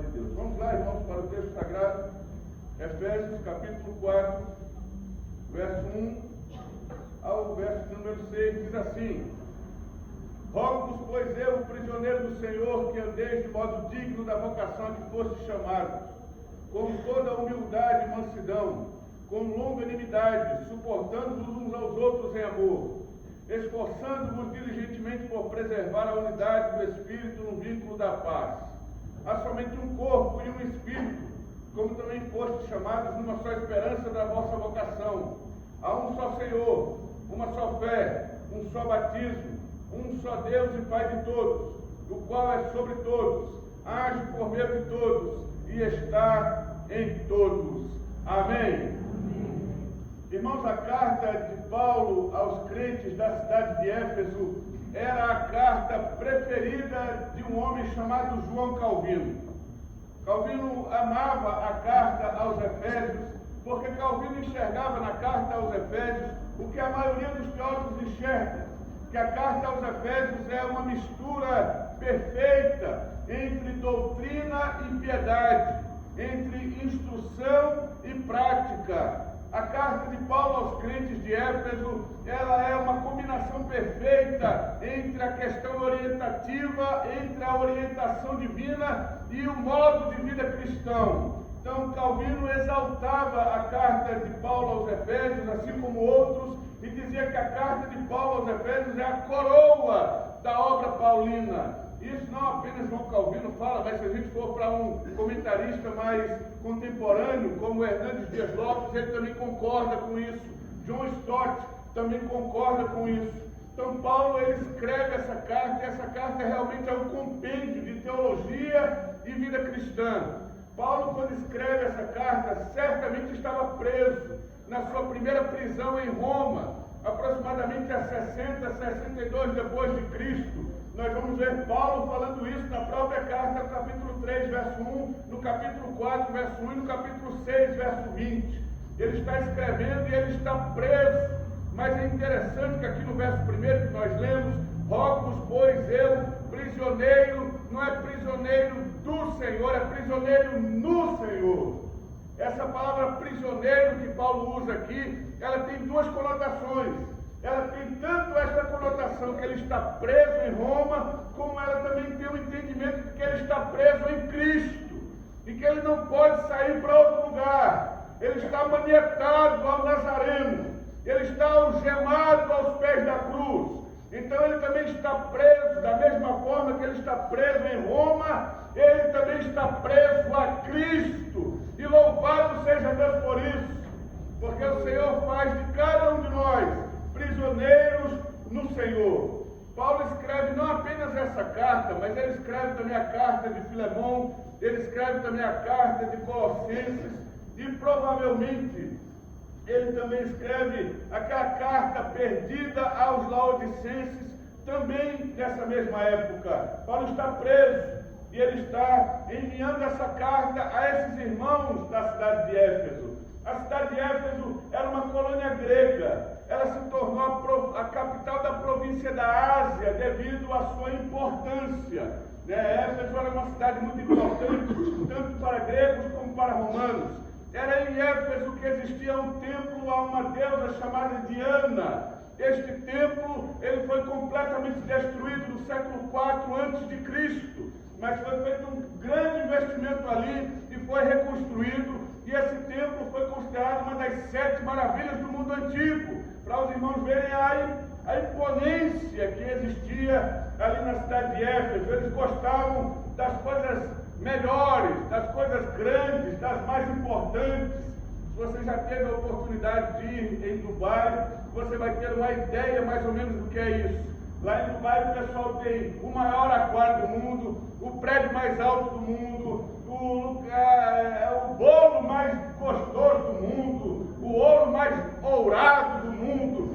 de Deus. Vamos lá, irmãos, para o texto sagrado, Efésios capítulo 4, verso 1 ao verso número 6, diz assim: Rogo-vos, pois eu, prisioneiro do Senhor, que andeis de modo digno da vocação a que fostes chamados, com toda humildade e mansidão, com longanimidade, suportando-vos uns aos outros em amor, esforçando-vos diligentemente por preservar a unidade do Espírito no vínculo da paz. Há somente um corpo e um Espírito, como também fostes chamados numa só esperança da vossa vocação. Há um só Senhor, uma só fé, um só batismo, um só Deus e Pai de todos, o qual é sobre todos, age por meio de todos e está em todos. Amém. Irmãos, a carta de Paulo aos crentes da cidade de Éfeso era a carta preferida de um homem chamado João Calvino. Calvino amava a carta aos Efésios, porque Calvino enxergava na carta aos Efésios o que a maioria dos teólogos enxerga, que a carta aos Efésios é uma mistura perfeita entre doutrina e piedade, entre instrução e prática. A carta de Paulo aos crentes de Éfeso, ela é uma combinação perfeita entre a questão orientativa, entre a orientação divina e o modo de vida cristão. Então, Calvino exaltava a carta de Paulo aos Efésios, assim como outros, e dizia que a carta de Paulo aos Efésios é a coroa da obra paulina. Isso não apenas João Calvino fala, mas se a gente for para um comentarista mais contemporâneo, como Hernandes Dias Lopes, ele também concorda com isso. John Stott também concorda com isso. Então Paulo, ele escreve essa carta, e essa carta realmente é um compêndio de teologia e vida cristã. Paulo, quando escreve essa carta, certamente estava preso na sua primeira prisão em Roma, aproximadamente a 62 depois de Cristo. Nós vamos ver Paulo falando isso na própria carta, no capítulo 3, verso 1, no capítulo 4, verso 1 e no capítulo 6, verso 20. Ele está escrevendo e ele está preso. Mas é interessante que aqui no verso 1 que nós lemos, rogo-vos, pois eu, prisioneiro, não é prisioneiro do Senhor, é prisioneiro no Senhor. Essa palavra prisioneiro que Paulo usa aqui, ela tem duas conotações. Ela tem tanto esta conotação que ele está preso em Roma, como ela também tem o entendimento de que ele está preso em Cristo e que ele não pode sair para outro lugar. Ele está manietado ao Nazareno, ele está algemado aos pés da cruz. Então ele também está preso, da mesma forma que ele está preso em Roma, ele também está preso a Cristo. E louvado seja Deus por isso, porque o Senhor faz de cada um de nós prisioneiros no Senhor. Paulo escreve não apenas essa carta, mas ele escreve também a carta de Filemão, ele escreve também a carta de Colossenses, e provavelmente ele também escreve aquela carta perdida aos Laodicenses, também nessa mesma época. Paulo está preso e ele está enviando essa carta a esses irmãos da cidade de Éfeso. A cidade de Éfeso era uma colônia grega. Ela se tornou a capital da província da Ásia devido à sua importância. Éfeso era uma cidade muito importante, tanto para gregos como para romanos. Era em Éfeso que existia um templo a uma deusa chamada Diana. Este templo ele foi completamente destruído no século IV a.C., mas foi feito um grande investimento ali e foi reconstruído. E esse templo foi considerado uma das 7 maravilhas do mundo antigo, para os irmãos verem a imponência que existia ali na cidade de Éfeso. Eles gostavam das coisas melhores, das coisas grandes, das mais importantes. Se você já teve a oportunidade de ir em Dubai, você vai ter uma ideia mais ou menos do que é isso. Lá em Dubai o pessoal tem o maior aquário do mundo, o prédio mais alto do mundo, o bolo mais gostoso do mundo, o ouro mais ourado do mundo.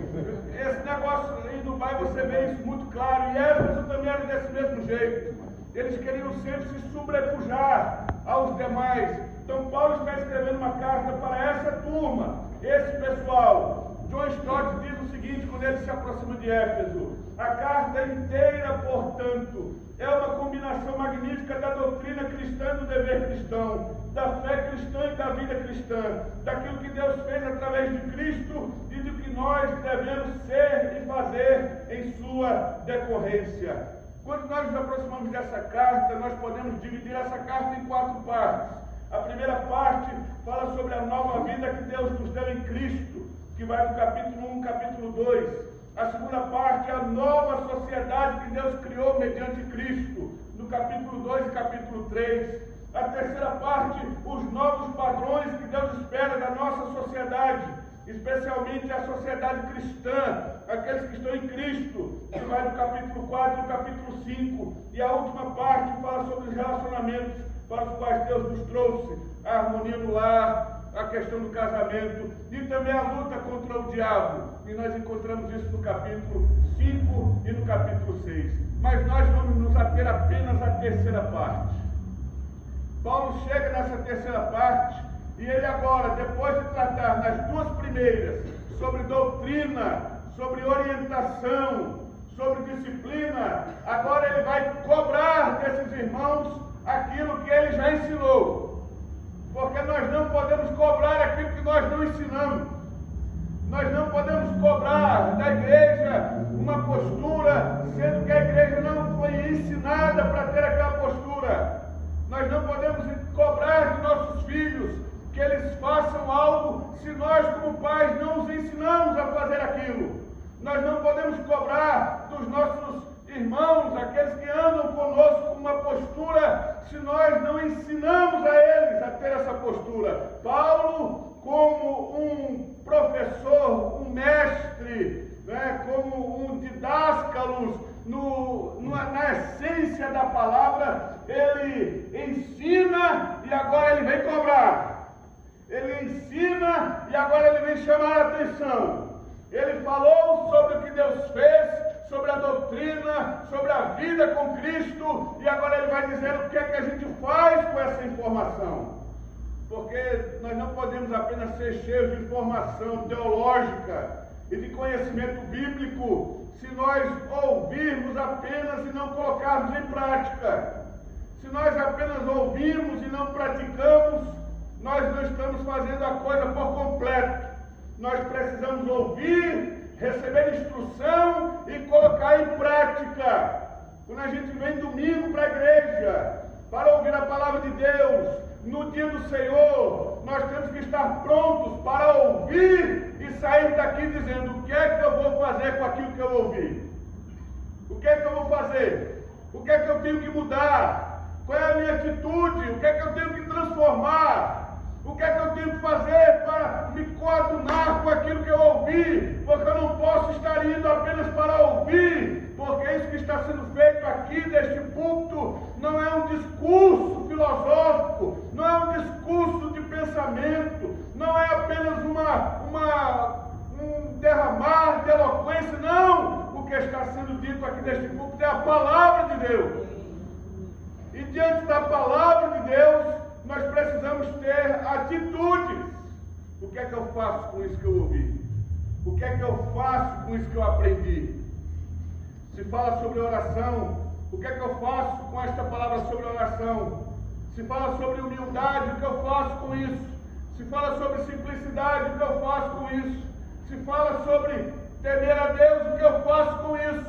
Esse negócio em Dubai você vê isso muito claro. E Éfeso também era desse mesmo jeito. Eles queriam sempre se sobrepujar aos demais. Então Paulo está escrevendo uma carta para essa turma, esse pessoal. John Stott diz o seguinte quando ele se aproxima de Éfeso: a carta inteira, portanto, é uma combinação magnífica da doutrina cristã do dever ser cristão, da fé cristã e da vida cristã, daquilo que Deus fez através de Cristo e do que nós devemos ser e fazer em sua decorrência. Quando nós nos aproximamos dessa carta, nós podemos dividir essa carta em 4 partes. A primeira parte fala sobre a nova vida que Deus nos deu em Cristo, que vai do capítulo 1, capítulo 2. A segunda parte é a nova sociedade que Deus criou mediante Cristo, no capítulo 2 e capítulo 3. A terceira parte, os novos padrões que Deus espera da nossa sociedade, especialmente a sociedade cristã, aqueles que estão em Cristo, que vai do capítulo 4 e capítulo 5. E a última parte fala sobre os relacionamentos para os quais Deus nos trouxe, a harmonia no lar, a questão do casamento e também a luta contra o diabo. E nós encontramos isso no capítulo 5 e no capítulo 6. Mas nós vamos nos ater apenas à terceira parte. Paulo chega nessa terceira parte e ele agora, depois de tratar nas 2 primeiras sobre doutrina, sobre orientação, sobre disciplina, agora ele vai cobrar desses irmãos aquilo que ele já ensinou. Porque nós não podemos cobrar aquilo que nós não ensinamos. Nós não podemos cobrar da igreja uma postura, sendo que a igreja não foi ensinada para ter aquela postura. Nós não podemos cobrar de nossos filhos que eles façam algo se nós, como pais, não os ensinamos a fazer aquilo. Nós não podemos cobrar dos nossos irmãos, aqueles que andam conosco, uma postura se nós não ensinamos a eles a ter essa postura. Paulo, como um professor, um mestre, como um didáscalos, na essência da palavra, ele ensina e agora ele vem cobrar. Ele ensina e agora ele vem chamar a atenção. Ele falou sobre o que Deus fez, sobre a doutrina, sobre a vida com Cristo, e agora ele vai dizer o que é que a gente faz com essa informação. Porque nós não podemos apenas ser cheios de informação teológica e de conhecimento bíblico se nós ouvirmos apenas e não colocarmos em prática. Se nós apenas ouvimos e não praticamos, nós não estamos fazendo a coisa por completo. Nós precisamos ouvir, receber instrução e colocar em prática. Quando a gente vem domingo para a igreja, para ouvir a palavra de Deus, no dia do Senhor, nós temos que estar prontos para ouvir e sair daqui dizendo: o que é que eu vou fazer com aquilo que eu ouvi? O que é que eu vou fazer? O que é que eu tenho que mudar? Qual é a minha atitude? O que é que eu tenho que transformar? O que é que eu tenho que fazer para me coadunar com aquilo que eu ouvi? Porque eu não posso estar indo apenas para ouvir, porque isso que está sendo feito aqui neste púlpito não é um discurso filosófico, não é um discurso de pensamento, não é apenas um derramar de eloquência, não! O que está sendo dito aqui neste púlpito é a palavra de Deus. E diante da palavra de Deus, nós precisamos ter atitudes. O que é que eu faço com isso que eu ouvi? O que é que eu faço com isso que eu aprendi? Se fala sobre oração, o que é que eu faço com esta palavra sobre oração? Se fala sobre humildade, o que eu faço com isso? Se fala sobre simplicidade, o que eu faço com isso? Se fala sobre temer a Deus, o que eu faço com isso?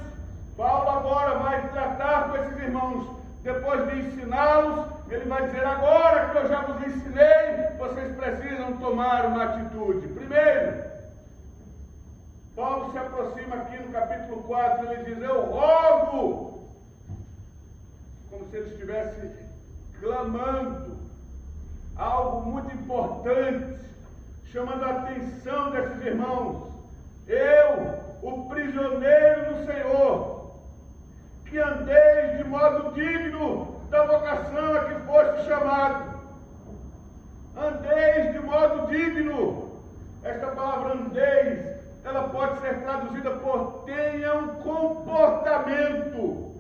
Paulo agora vai tratar com esses irmãos. Depois de ensiná-los, ele vai dizer: agora que eu já vos ensinei, vocês precisam tomar uma atitude. Primeiro, Paulo se aproxima aqui no capítulo 4, ele diz: eu rogo, como se ele estivesse clamando algo muito importante, chamando a atenção desses irmãos. Eu, o prisioneiro do Senhor, que andeis de modo digno da vocação a que foste chamado. Andeis de modo digno. Esta palavra andeis, ela pode ser traduzida por tenham comportamento.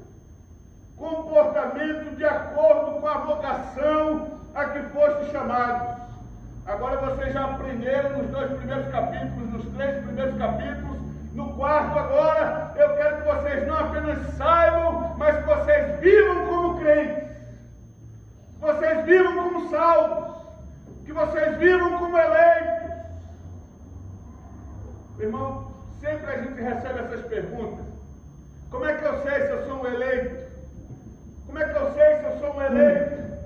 Comportamento de acordo com a vocação a que foste chamados. Agora vocês já aprenderam nos 2 primeiros capítulos, nos 3 primeiros capítulos. No 4 agora, eu quero que vocês não apenas saibam, mas que vocês vivam como crentes. vocês vivam como salvos, que vocês vivam como eleitos. Irmão, sempre a gente recebe essas perguntas. Como é que eu sei se eu sou um eleito? Como é que eu sei se eu sou um eleito?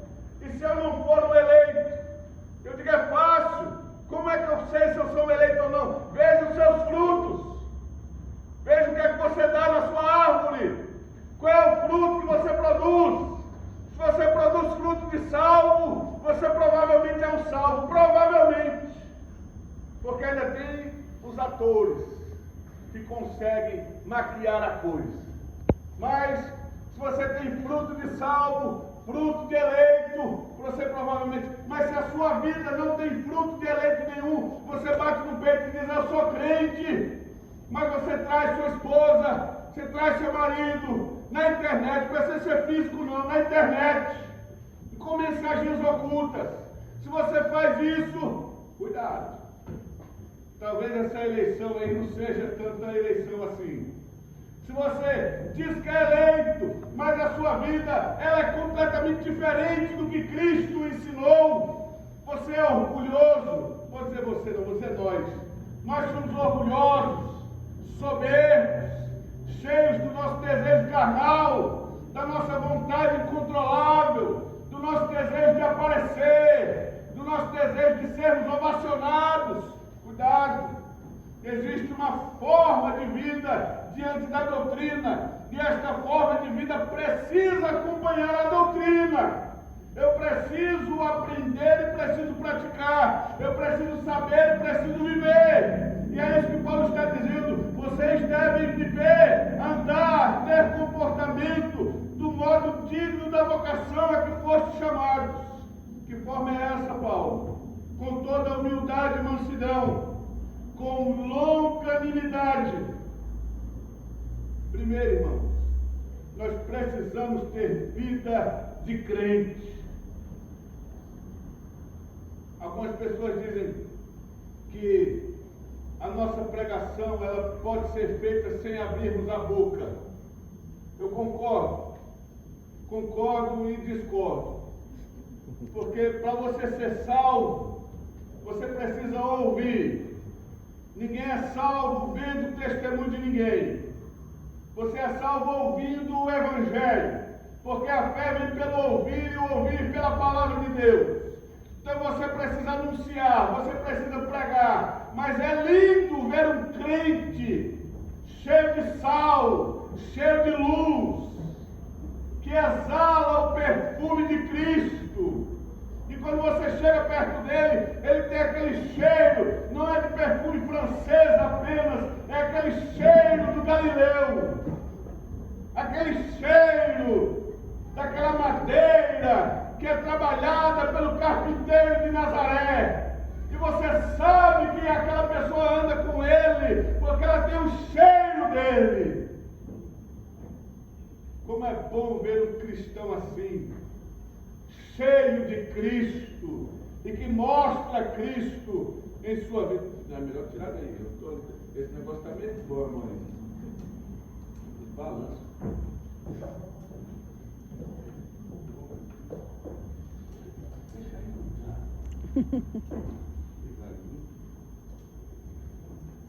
E se eu não for um eleito? Eu digo, é fácil. Como é que eu sei se eu sou um eleito ou não? Veja os seus frutos. Veja o que é que você dá na sua árvore. Qual é o fruto que você produz? Se você produz fruto de salvo, você provavelmente é um salvo. Provavelmente. Porque ainda tem os atores que conseguem maquiar a coisa. Mas, se você tem fruto de salvo, fruto de eleito, você provavelmente... Mas se a sua vida não tem fruto de eleito nenhum, você bate no peito e diz, eu sou crente. Mas você traz sua esposa, você traz seu marido na internet, não precisa ser físico não, na internet, com mensagens ocultas. Se você faz isso, cuidado. Talvez essa eleição aí não seja tanta eleição assim. Se você diz que é eleito, mas a sua vida ela é completamente diferente do que Cristo ensinou, você é orgulhoso. Vou dizer você, não vou dizer nós. Nós somos orgulhosos, soberbos, cheios do nosso desejo carnal, da nossa vontade incontrolável, do nosso desejo de aparecer, do nosso desejo de sermos ovacionados. Cuidado, existe uma forma de vida diante da doutrina, e esta forma de vida precisa acompanhar a doutrina. Eu preciso aprender e preciso praticar, eu preciso saber e preciso viver. E é isso que Paulo está dizendo, vocês devem viver, andar, ter comportamento do modo digno da vocação a que foste chamados. Que forma é essa, Paulo? Com toda humildade e mansidão, com longanimidade. Primeiro, irmãos, nós precisamos ter vida de crente. Algumas pessoas dizem que a nossa pregação ela pode ser feita sem abrirmos a boca. Eu concordo e discordo. Porque para você ser salvo, você precisa ouvir. Ninguém é salvo vendo o testemunho de ninguém. Você é salvo ouvindo o Evangelho. Porque a fé vem pelo ouvir e o ouvir pela palavra de Deus. Então você precisa anunciar, você precisa pregar. Mas é lindo ver um crente cheio de sal, cheio de luz, que exala o perfume de Cristo. E quando você chega perto dele, ele tem aquele cheiro, não é de perfume francês apenas, é aquele cheiro do Galileu, aquele cheiro daquela madeira que é trabalhada pelo carpinteiro de Nazaré. E você sabe que aquela pessoa anda com ele, porque ela tem o cheiro dele. Como é bom ver um cristão assim, cheio de Cristo, e que mostra Cristo em sua vida. Não, é melhor tirar daí. Esse negócio está meio bom, mãe. Balanço. Deixa aí.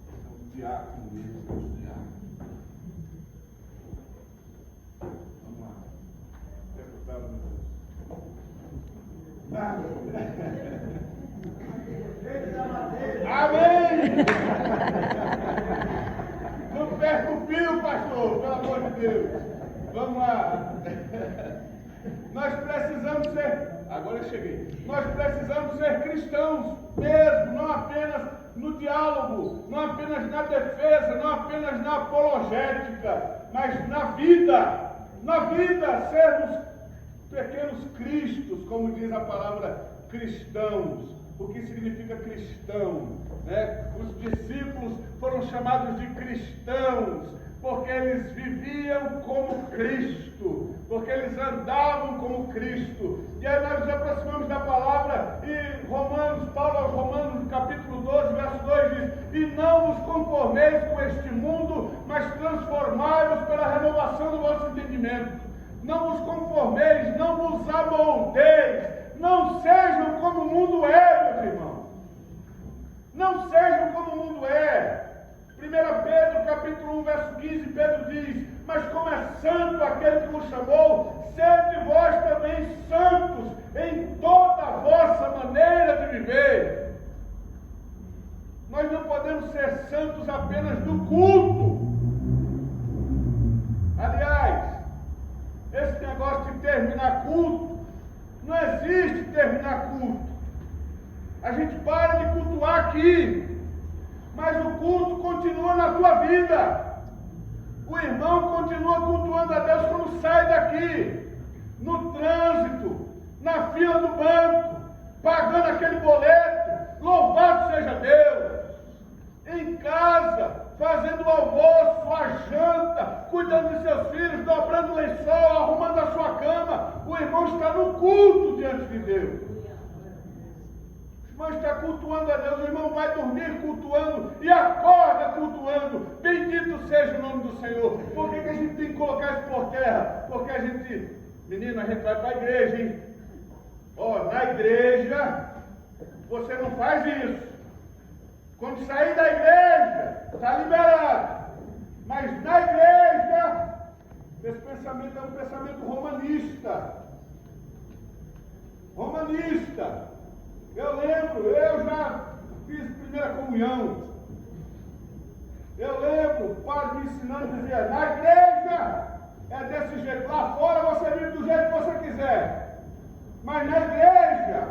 É um diácono mesmo, é um diácono. Vamos lá. Deputado. Amém! Não perca o fio, pastor, pelo amor de Deus. Vamos lá. Nós precisamos ser, agora eu cheguei, nós precisamos ser cristãos mesmo, não apenas no diálogo, não apenas na defesa, não apenas na apologética, mas na vida, sermos pequenos cristos, como diz a palavra cristãos. O que significa cristão? Né? Os discípulos foram chamados de cristãos, porque eles viviam como Cristo, porque eles andavam como Cristo. E aí nós nos aproximamos da palavra, e Paulo aos Romanos, no capítulo 12, verso 2 diz: e não vos conformeis com este mundo, mas transformai-vos pela renovação do vosso entendimento. Não vos conformeis, não vos amoldeis sejam como o mundo é, meus irmãos. Não sejam como o mundo é. 1 Pedro, capítulo 1, verso 15, Pedro diz: mas como é santo aquele que nos chamou, sede vós também santos em toda a vossa maneira de viver. Nós não podemos ser santos apenas do culto. Aliás, esse negócio de terminar culto, não existe terminar culto. A gente para de cultuar aqui, mas o culto continua na tua vida. O irmão continua cultuando a Deus quando sai daqui, no trânsito, na fila do banco, pagando aquele boleto. Louvado seja Deus. Em casa, fazendo o almoço, a janta, cuidando de seus filhos, dobrando o lençol, arrumando a sua cama. O irmão está no culto diante de Deus. O irmão está cultuando a Deus, o irmão vai dormir cultuando e acorda cultuando. Bendito seja o nome do Senhor. Por que a gente tem que colocar isso por terra? Porque a gente, menino, a gente vai para a igreja, hein? Ó, na igreja, você não faz isso. Quando sair da igreja, está liberado. Mas na igreja, esse pensamento é um pensamento romanista. Romanista. Eu lembro, eu já fiz primeira comunhão. Eu lembro o padre me ensinando a dizer: na igreja é desse jeito, lá fora você vive do jeito que você quiser. Mas na igreja,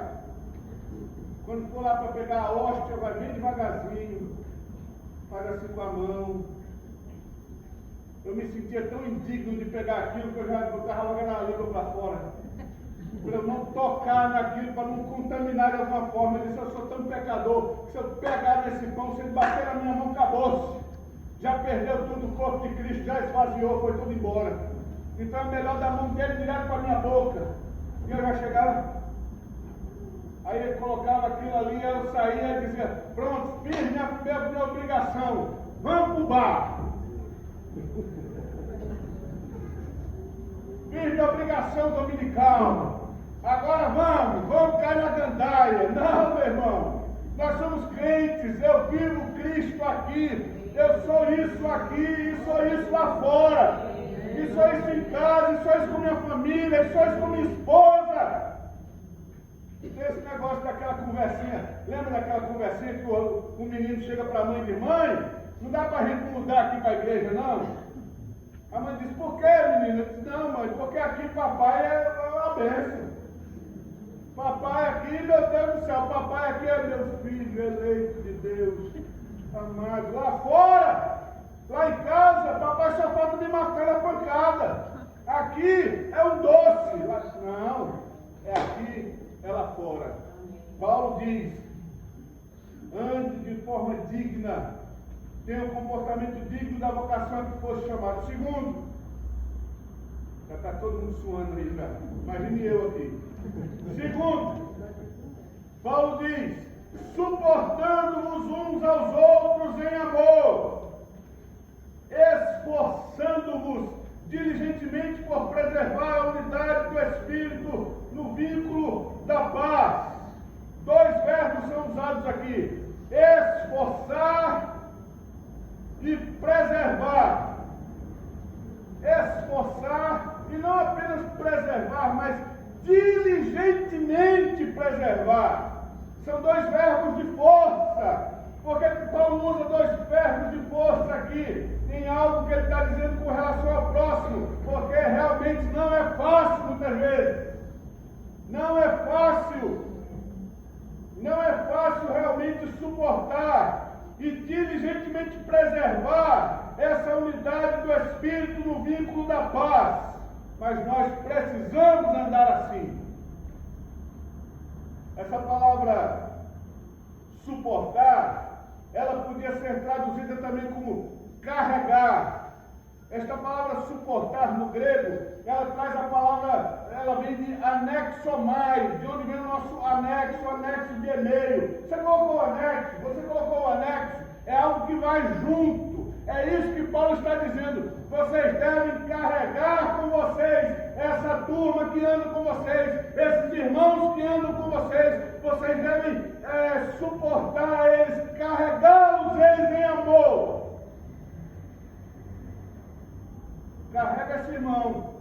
quando for lá para pegar a hóstia, vai bem devagarzinho, faz assim com a mão. Eu me sentia tão indigno de pegar aquilo que eu já estava jogando a língua para fora. Para eu não tocar naquilo, para não contaminar de alguma forma. Eu disse: eu sou tão pecador, que se eu pegar nesse pão, se ele bater na minha mão, acabou-se. Já perdeu tudo, o corpo de Cristo já esvaziou, foi tudo embora. Então é melhor dar a mão dele direto para a minha boca. E eu já chegava. Aí ele colocava aquilo ali, eu saía e dizia: pronto, fiz minha obrigação, vamos para o bar. Fiz minha obrigação dominical. Agora vamos cair na gandaia. Não, meu irmão, nós somos crentes, eu vivo Cristo aqui, eu sou isso aqui, e sou isso lá fora, e sou isso em casa, e sou isso com minha família, e sou isso com minha esposa. Esse negócio daquela conversinha, lembra daquela conversinha que o menino chega para a mãe e diz: mãe, não dá para a gente mudar aqui para a igreja, não? A mãe diz: por quê, menina? Eu disse: não, mãe, porque aqui papai é uma bênção. Papai aqui, meu Deus do céu, papai aqui é meu filho eleito de Deus, amado. Lá fora, lá em casa, papai só falta me matar na pancada. Aqui é um doce. Lá, não, é aqui, é lá fora. Paulo diz: ande de forma digna, tenha um comportamento digno da vocação a que fosse chamado. Segundo, já está todo mundo suando aí, já. Imagine eu aqui. Segundo, Paulo diz: suportando-vos uns aos outros em amor, esforçando-vos diligentemente por preservar a unidade do Espírito no vínculo da paz. Dois verbos são usados aqui: esforçar e preservar. Esforçar, e não apenas preservar, mas diligentemente preservar. São dois verbos de força. Por que Paulo usa dois verbos de força aqui em algo que ele está dizendo com relação ao próximo? Porque realmente não é fácil muitas vezes. Não é fácil. Não é fácil realmente suportar e diligentemente preservar essa unidade do Espírito no vínculo da paz. Mas nós precisamos andar assim. Essa palavra suportar, ela podia ser traduzida também como carregar. Esta palavra suportar no grego, ela traz a palavra, ela vem de anexomai, de onde vem o nosso anexo de e-mail. Você colocou o anexo, é algo que vai junto. É isso que Paulo está dizendo. Vocês devem carregar com vocês essa turma que anda com vocês, esses irmãos que andam com vocês. vocês devem suportar eles, carregá-los eles em amor. Carrega esse irmão.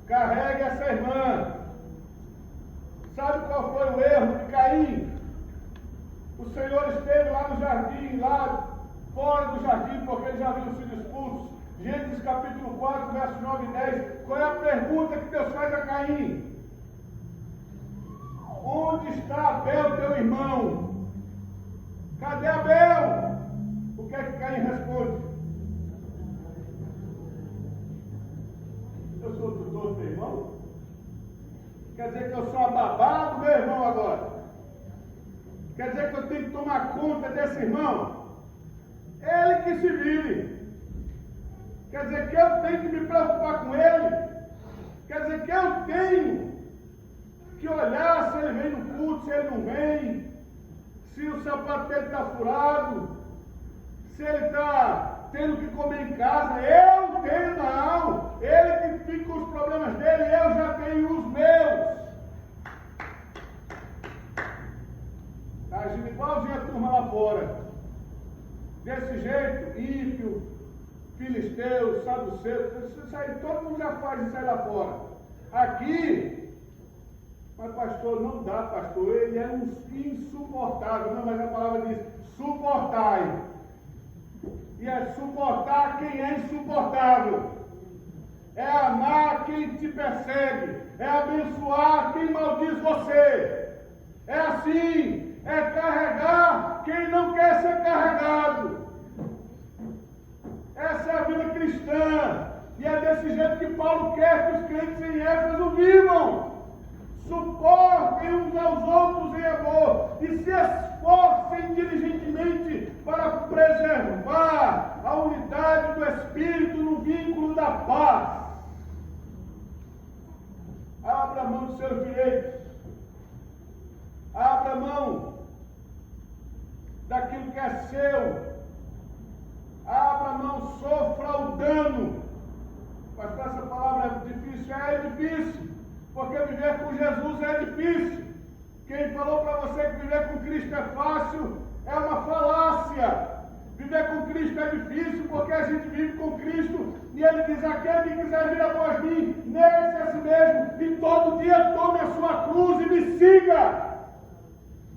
Carregue essa irmã. Sabe qual foi o erro de Caim? O Senhor esteve lá no jardim, lá fora do jardim, porque eles já haviam sido expulsos. Gênesis capítulo 4, versos 9 e 10. Qual é a pergunta que Deus faz a Caim? Onde está Abel, teu irmão? Cadê Abel? O que é que Caim responde? Eu sou tutor do meu irmão? Quer dizer que eu sou a babá do meu irmão agora? Quer dizer que eu tenho que tomar conta desse irmão? Ele que se vire. Quer dizer que eu tenho que me preocupar com ele? Quer dizer que eu tenho que olhar se ele vem no culto, se ele não vem, se o sapato dele está furado, se ele está tendo que comer em casa. Eu tenho não. Ele que fica com os problemas dele, eu já tenho os meus. Está agindo igualzinho a turma lá fora. Desse jeito, ímpio, filisteu, saduceu, isso aí, todo mundo já faz isso aí lá fora. Aqui, mas pastor, não dá, pastor, ele é um insuportável. Não, mas a palavra diz, suportai. E é suportar quem é insuportável. É amar quem te persegue. É abençoar quem maldiz você. É assim, é carregar quem não quer ser carregado. Essa é a vida cristã. E é desse jeito que Paulo quer que os crentes em Éfeso vivam. Suportem uns aos outros em amor e se esforcem diligentemente para preservar a unidade do Espírito no vínculo da paz. Abra mão dos seus direitos. Abra mão daquilo que é seu. Abra mão, sofra o dano. Mas com essa palavra é difícil? É difícil. Porque viver com Jesus é difícil. Quem falou para você que viver com Cristo é fácil é uma falácia. Viver com Cristo é difícil porque a gente vive com Cristo e Ele diz: aquele que quiser vir após mim, negue-se a si mesmo e todo dia tome a sua cruz e me siga.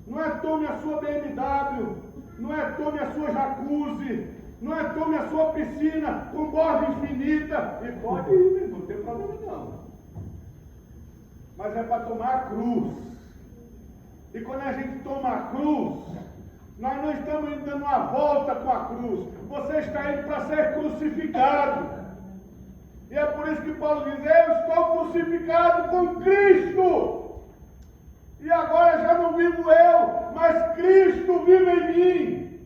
Não é tome a sua BMW, não é tome a sua jacuzzi, não é tome a sua piscina com borda infinita. E pode ir, não tem problema não. Mas é para tomar a cruz. E quando a gente toma a cruz, nós não estamos indo dando uma volta com a cruz. Você está indo para ser crucificado. E é por isso que Paulo diz: eu estou crucificado com Cristo. E agora já não vivo eu, mas Cristo vive em mim.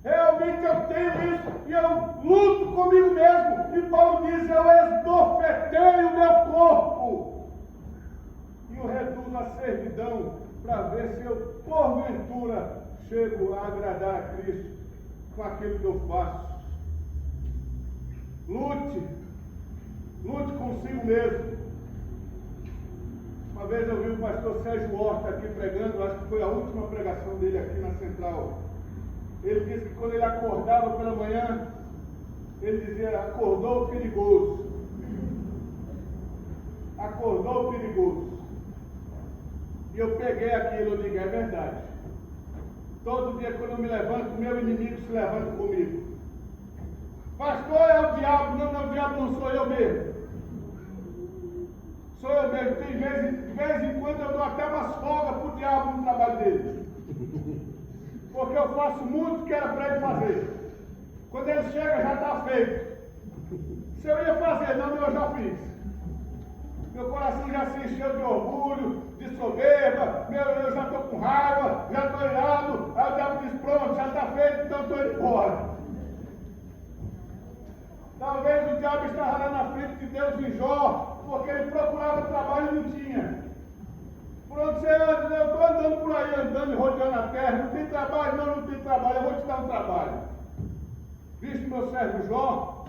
Realmente eu tenho isso e eu luto comigo mesmo. E Paulo diz: eu esbofetei o meu corpo e o reduzo à servidão, para ver se eu, porventura, chego a agradar a Cristo com aquilo que eu faço. Lute consigo mesmo. Uma vez eu vi o pastor Sérgio Horta aqui pregando, acho que foi a última pregação dele aqui na Central. Ele disse que quando ele acordava pela manhã, ele dizia: acordou perigoso. Acordou perigoso. E eu peguei aquilo, eu digo: é verdade. Todo dia quando eu me levanto, meu inimigo se levanta comigo. Pastor, é o diabo. Não, o diabo não sou eu mesmo. Sou eu mesmo. Tem de vez em quando eu dou até umas folgas para o diabo no trabalho dele. Porque eu faço muito que era para ele fazer. Quando ele chega, já está feito. Se eu ia fazer, não, eu já fiz. Meu coração já se encheu de orgulho, de soberba, eu já estou com raiva, já estou irado. Aí o diabo diz: pronto, já está feito, então estou indo embora. Talvez o diabo estava lá na frente de Deus em Jó, porque ele procurava trabalho e não tinha. Pronto, Senhor, eu estou andando por aí, andando e rodeando a terra, não tem trabalho? Não tem trabalho, eu vou te dar um trabalho. Viste meu servo Jó?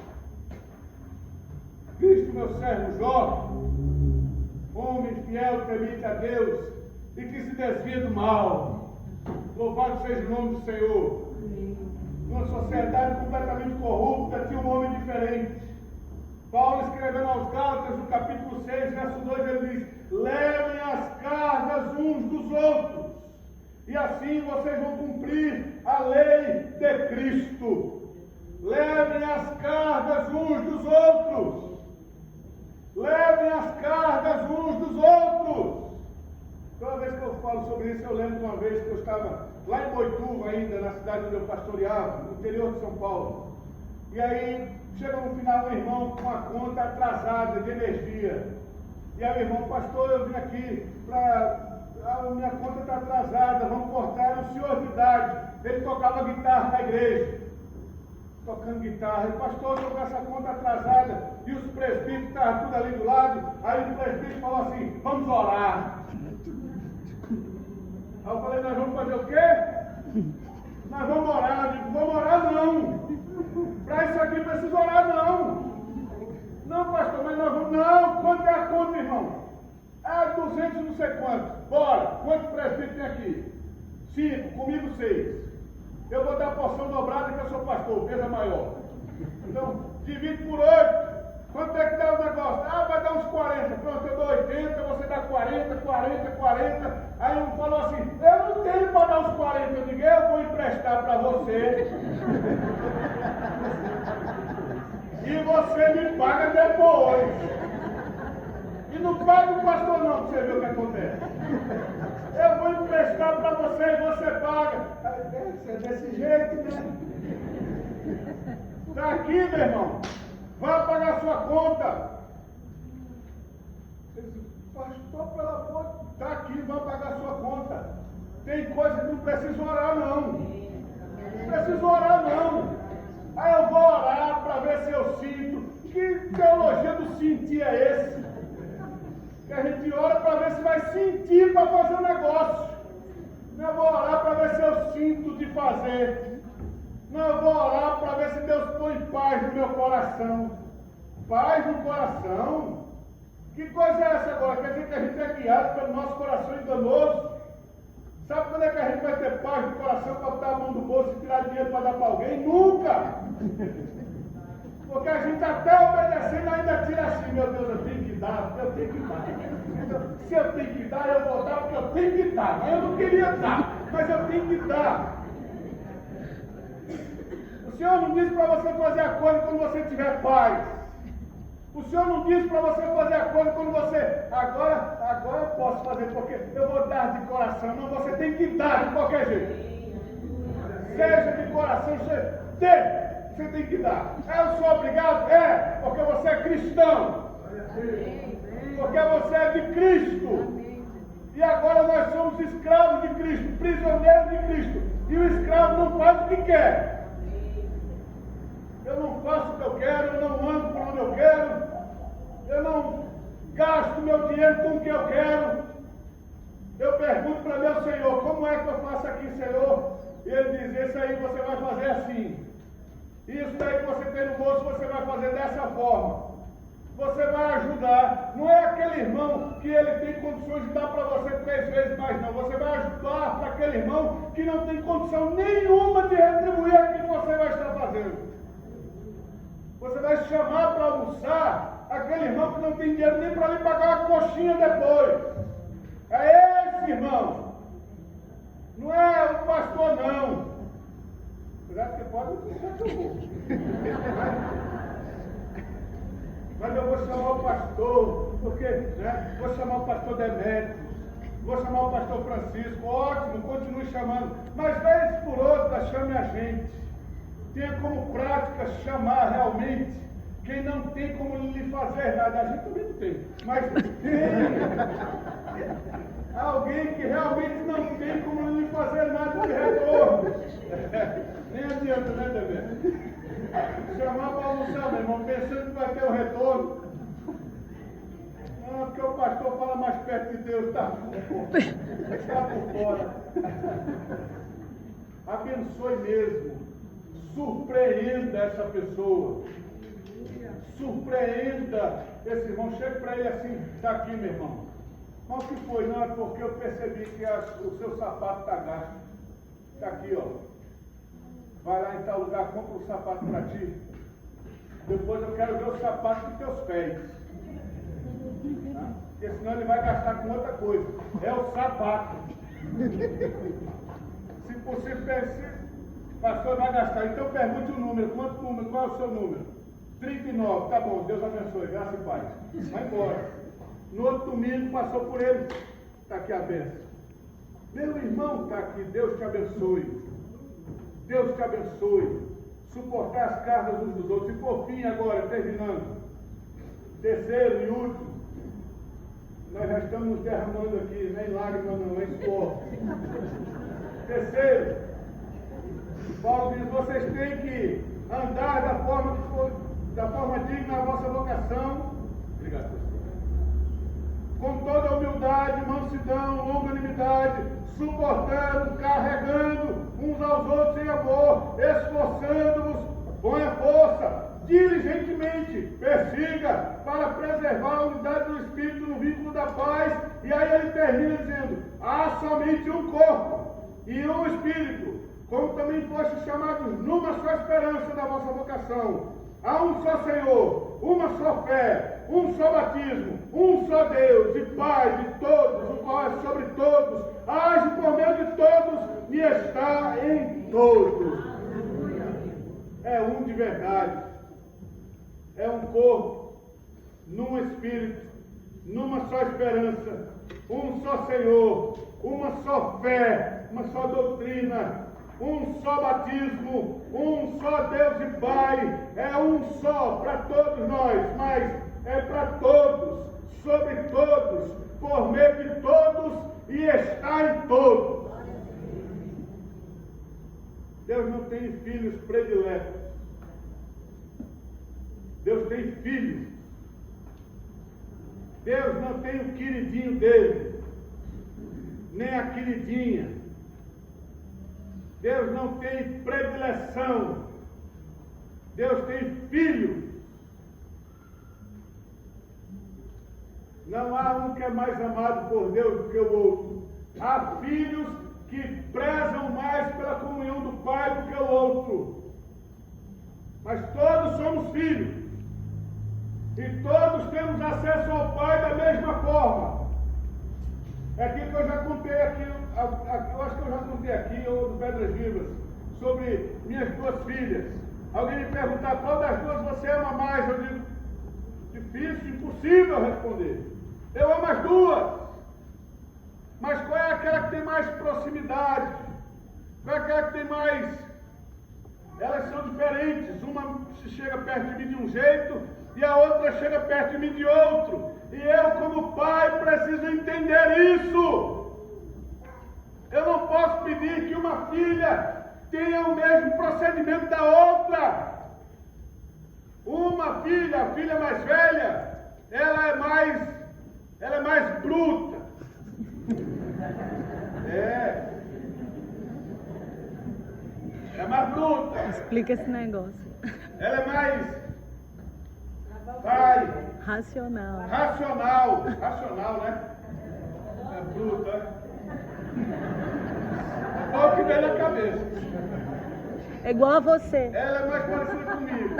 Viste meu servo Jó? Homem fiel, temente a Deus e que se desvia do mal. Louvado seja o nome do Senhor. Numa sociedade completamente corrupta, tinha um homem diferente. Paulo, escrevendo aos Gálatas, no capítulo 6, verso 2, ele diz: levem as cargas uns dos outros, e assim vocês vão cumprir a lei de Cristo. Levem as cargas uns dos outros. Levem as cargas uns dos outros. Toda vez que eu falo sobre isso, eu lembro de uma vez que eu estava lá em Boituva ainda, na cidade onde eu pastoreava, no interior de São Paulo. E aí, chega no final um irmão com uma conta atrasada de energia. E aí o irmão: pastor, eu vim aqui para... minha conta está atrasada, vamos cortar. Era um senhor de idade, ele tocava guitarra na igreja. Tocando guitarra, e pastor, estou com essa conta atrasada, e os presbíteros estavam tudo ali do lado. Aí o presbítero falou assim: vamos orar. Aí eu falei: nós vamos fazer o quê? Nós vamos orar. Eu digo: vamos orar não. Para isso aqui precisa orar não. Não, pastor, mas nós vamos. Não, quanto é a conta, irmão? 200 não sei quanto. Bora, quantos presbíteros tem aqui? 5, comigo 6. Eu vou dar a porção dobrada que eu sou pastor, peso maior. Então, divide por 8. Quanto é que dá o negócio? Vai dar uns 40. Pronto, eu dou 80, você dá 40, 40, 40. Aí um falou assim: eu não tenho para dar os 40. Eu digo: eu vou emprestar para você. E você me paga depois. E não paga o pastor não, para você ver o que acontece. Eu vou emprestar para você e você paga. É desse jeito, né? Está aqui, meu irmão. Vai pagar sua conta. Pastor, pelo amor, está aqui, vai pagar sua conta. Tem coisa que não precisa orar, não. Não precisa orar, não. Aí eu vou orar para ver se eu sinto. Que teologia do sentir é esse? Que a gente ora para ver se vai sentir para fazer o negócio. Não, eu vou orar para ver se eu sinto de fazer. Não, eu vou orar para ver se Deus põe paz no meu coração. Paz no coração? Que coisa é essa agora? Quer dizer que a gente é guiado pelo nosso coração enganoso? Sabe quando é que a gente vai ter paz no coração para botar a mão do bolso e tirar dinheiro para dar para alguém? Nunca! Porque a gente até obedecendo ainda tira assim: meu Deus, eu tenho que dar, eu tenho que dar. Então, se eu tenho que dar, eu vou dar porque eu tenho que dar. Mas eu não queria dar, mas eu tenho que dar. O Senhor não diz para você fazer a coisa quando você tiver paz. O Senhor não diz para você fazer a coisa quando você... Agora eu posso fazer porque eu vou dar de coração. Não, você tem que dar de qualquer jeito. Seja de coração, você tem que dar. Eu sou obrigado? É, porque você é cristão. Porque você é de Cristo. E agora nós somos escravos de Cristo, prisioneiros de Cristo. E o escravo não faz o que quer. Eu não faço o que eu quero, eu não ando por onde eu quero, eu não gasto meu dinheiro com o que eu quero. Eu pergunto para meu Senhor: como é que eu faço aqui, Senhor? E Ele diz: esse aí você vai fazer assim. Isso daí que você tem no bolso, você vai fazer dessa forma. Você vai ajudar. Não é aquele irmão que ele tem condições de dar para você 3 vezes mais, não. Você vai ajudar para aquele irmão que não tem condição nenhuma de retribuir aquilo que você vai estar fazendo. Você vai chamar para almoçar aquele irmão que não tem dinheiro nem para lhe pagar a coxinha depois. É esse irmão. Não é o pastor, não. Cuidado que pode deixar que eu vou. Mas eu vou chamar o pastor, porque, né? Vou chamar o pastor Demétrios, vou chamar o pastor Francisco. Ótimo, continue chamando. Mas vez por outra, chame a gente. Tenha como prática chamar realmente quem não tem como lhe fazer nada. A gente também não tem, mas tem alguém que realmente não tem como lhe fazer nada de retorno. Nem adianta, né, Demetrio? Chamar para almoçar, meu irmão, pensando que vai ter um retorno. Não, porque o pastor fala mais perto de Deus, está por fora. Abençoe mesmo. Surpreenda essa pessoa. Surpreenda esse irmão. Chega para ele assim: está aqui, meu irmão. Mas o que foi? Não, é porque eu percebi que o seu sapato está gasto. Está aqui, ó. Vai lá em tal lugar, compra um sapato para ti. Depois eu quero ver o sapato dos teus pés. Tá? Porque senão ele vai gastar com outra coisa. É o sapato. Se possível, pastor vai gastar. Então pergunte o número. Quanto número? Qual é o seu número? 39. Tá bom, Deus abençoe. Graça e paz. Vai embora. No outro domingo passou por ele. Está aqui a bênção. Meu irmão está aqui. Deus te abençoe. Deus te abençoe. Suportar as cargas uns dos outros. E por fim agora, terminando. Terceiro e último. Nós já estamos nos derramando aqui, nem lágrimas não, é suor. Terceiro, Paulo diz, vocês têm que andar da forma digna da vossa vocação. Obrigado, com toda humildade, mansidão, longanimidade, suportando, carregando uns aos outros em amor, esforçando-vos, ponha força, diligentemente, persiga para preservar a unidade do Espírito no vínculo da paz. E aí ele termina dizendo, há somente um corpo e um Espírito, como também fostes chamados numa só esperança da vossa vocação. Há um só Senhor, uma só fé, um só batismo, um só Deus e Pai de todos, o qual é sobre todos, age por meio de todos e está em todos. É um de verdade. É um corpo, num Espírito, numa só esperança, um só Senhor, uma só fé, uma só doutrina, um só batismo, um só Deus e Pai. É um só para todos nós, mas é para todos, sobre todos, por meio de todos e está em todos. Deus não tem filhos prediletos. Deus tem filhos. Deus não tem o queridinho dele, nem a queridinha. Deus não tem predileção. Deus tem filhos. Não há um que é mais amado por Deus do que o outro. Há filhos que prezam mais pela comunhão do Pai do que o outro. Mas todos somos filhos. E todos temos acesso ao Pai da mesma forma. É aquilo que eu já contei aqui, eu acho que eu já contei aqui, ou do Pedras Vivas, sobre minhas duas filhas. Alguém me perguntar qual das duas você ama mais, eu digo, difícil, impossível responder. Eu amo as duas. Mas qual é aquela que tem mais proximidade? Qual é aquela que tem mais... Elas são diferentes. Uma se chega perto de mim de um jeito e a outra chega perto de mim de outro. E eu, como pai, preciso entender isso. Eu não posso pedir que uma filha tenha o mesmo procedimento da outra. Uma filha, a filha mais velha, ela é mais bruta. É mais bruta. Explica esse negócio. Ela é mais... Racional, né? É bruta. É o que vem na cabeça. é igual a você. Ela é mais parecida comigo.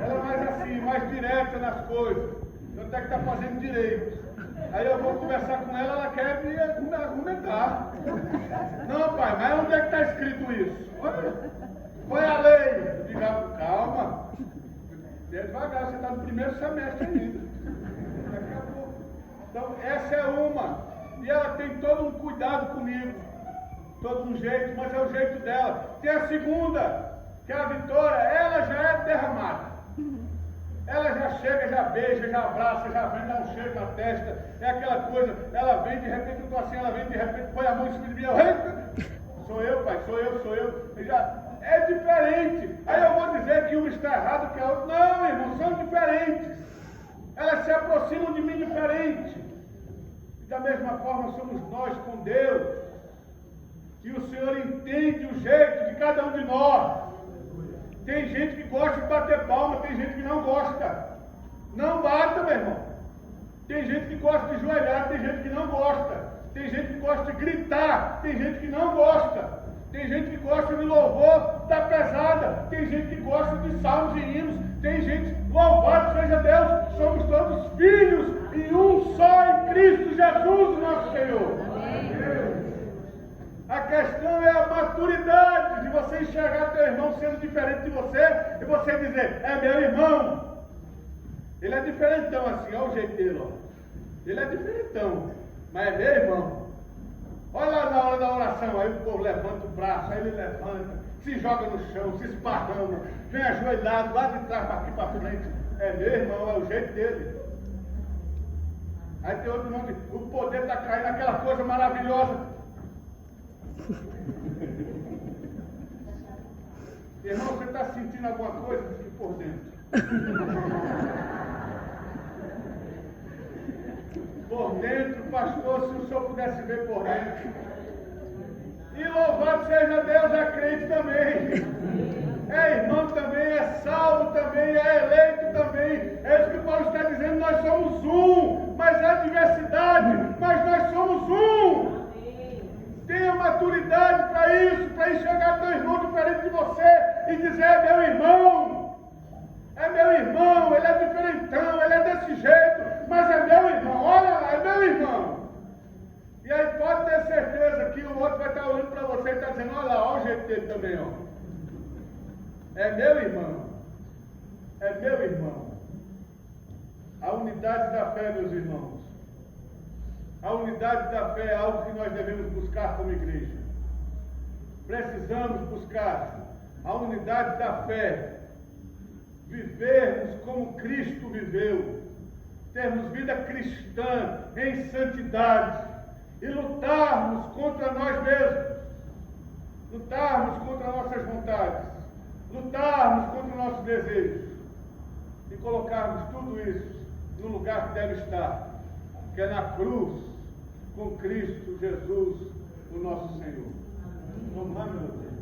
Ela é mais assim, mais direta nas coisas. Tanto é que está fazendo direito. Aí eu vou conversar com ela, ela quer me argumentar. Não, pai, mas onde é que está escrito isso? Foi a lei. Eu digo, calma. Devagar, você está no primeiro semestre ainda. Daqui a pouco. Então, essa é uma. E ela tem todo um cuidado comigo. Todo um jeito, mas é o jeito dela. Tem a segunda, que é a Vitória, ela já é derramada. Ela já chega, já beija, já abraça, já vem, dá um cheiro na testa. É aquela coisa, ela vem, de repente eu estou assim, ela vem, de repente põe a mão em cima de mim. Sou eu, pai, sou eu. É diferente. Aí eu vou dizer que uma está errado, que a outra. Não, irmão, são diferentes. Elas se aproximam de mim diferente. E da mesma forma somos nós com Deus. E o Senhor entende o jeito de cada um de nós. Tem gente que gosta de bater palma, tem gente que não gosta. Não bata, meu irmão. Tem gente que gosta de joelhar, tem gente gosta. Tem gente que gosta de gritar, tem gente que não gosta. Tem gente que gosta de louvor da pesada, tem gente que gosta de salmos e hinos, tem gente, louvado seja Deus, somos todos filhos e um só em Cristo Jesus, nosso Senhor. A questão é a maturidade de você enxergar teu irmão sendo diferente de você e você dizer, é meu irmão. Ele é diferentão assim, olha o jeito dele, ó. Ele é diferentão, mas é meu irmão. Olha lá na hora da oração, aí o povo levanta o braço, aí ele levanta, se joga no chão, se esparrama, vem ajoelhado lá de trás para aqui para frente. É meu irmão, é o jeito dele. Aí tem outro irmão que o poder está caindo, aquela coisa maravilhosa. Irmão, você está sentindo alguma coisa? Fique por dentro. Por dentro, pastor, se o senhor pudesse ver por dentro. E louvado seja Deus, é crente também. É irmão também, é salvo também, é eleito também. É isso que Paulo está dizendo, nós somos um, mas há diversidade, mas nós somos um. Tenha maturidade para isso, para enxergar teu irmão diferente de você e dizer, é meu irmão. É meu irmão, ele é diferentão, ele é desse jeito, mas é meu irmão, olha lá, é meu irmão. E aí pode ter certeza que o outro vai estar olhando para você e está dizendo, olha lá, olha o jeito dele também, ó. É meu irmão, é meu irmão. A unidade da fé, meus irmãos. A unidade da fé é algo que nós devemos buscar como igreja. Precisamos buscar a unidade da fé. Vivermos como Cristo viveu, termos vida cristã em santidade e lutarmos contra nós mesmos, lutarmos contra nossas vontades, lutarmos contra nossos desejos e colocarmos tudo isso no lugar que deve estar, que é na cruz, com Cristo Jesus, o nosso Senhor. Vamos lá, meu Deus.